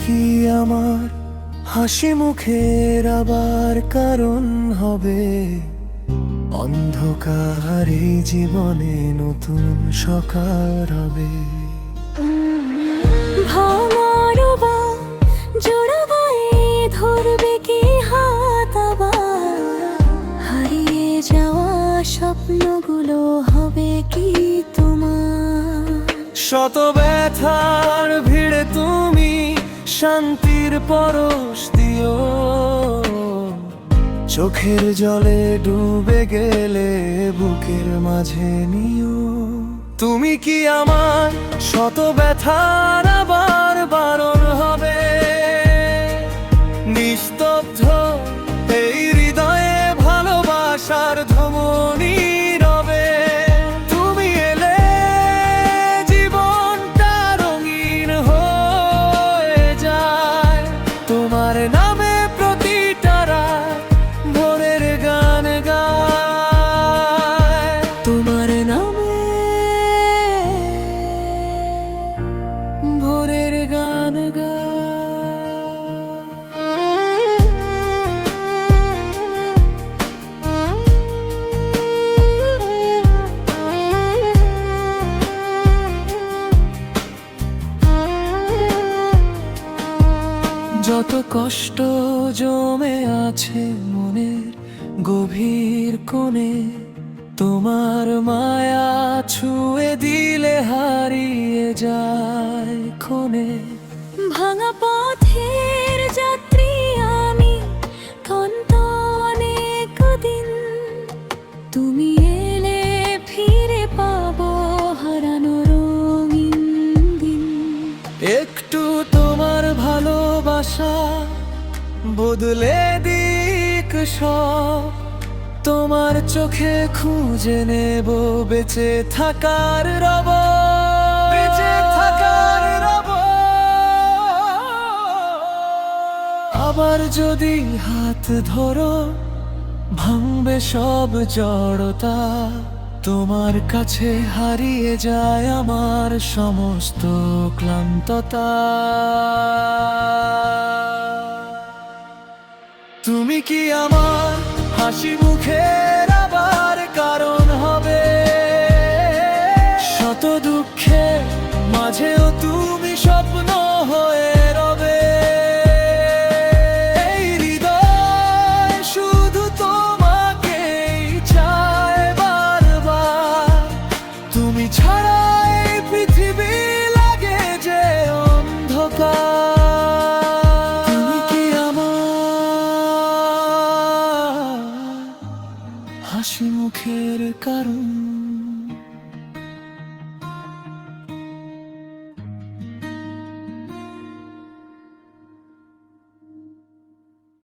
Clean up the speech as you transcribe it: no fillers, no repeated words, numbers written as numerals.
কি আমার হাসি মুখের আবার কারণ হবে? অন্ধকার এই জীবনে নতুন সকাল হবে। ধরবে কি হাত আবার? হারিয়ে যাওয়া স্বপ্নগুলো হবে কি তোমার? শত ব্যথার ভিড়ে তুমি শান্তির পরশ দিও, চোখের জলে ডুবে গেলে বুকের মাঝে নিও। তুমি কি আমার শত ব্যথার আবার বারণ হবে? নিস্তব্ধ এই হৃদয়ে ভালোবাসার ধমনী রবে। তুমি এলে জীবনটা রঙিন হয়ে যায়। তোমার নামে প্রতিটা রাত ভোরের গান গায়। তোমার নামে ভোরের গান গায়। যত কষ্ট জমে আছে মনের গভীর কোণে, তোমার মায়া ছুঁয়ে দিলে হারিয়ে যায় ক্ষণে। ভাঙা পথের যাত্রী আমি, ক্লান্ত অনেক দিন। তুমি এলে ফিরে পাবো হারানো রঙিন দিন। একটু তোমার ভালোবাসা বদলে দিক সব। তোমার চোখে খুঁজে নেব বেঁচে থাকার রব, বেঁচে থাকার রব। আবার যদি হাত ধরো ভাঙবে সব জড়তা। তোমার কাছে হারিয়ে যায় আমার সমস্ত ক্লান্ততা। তুমি কি আমার হাসি মুখে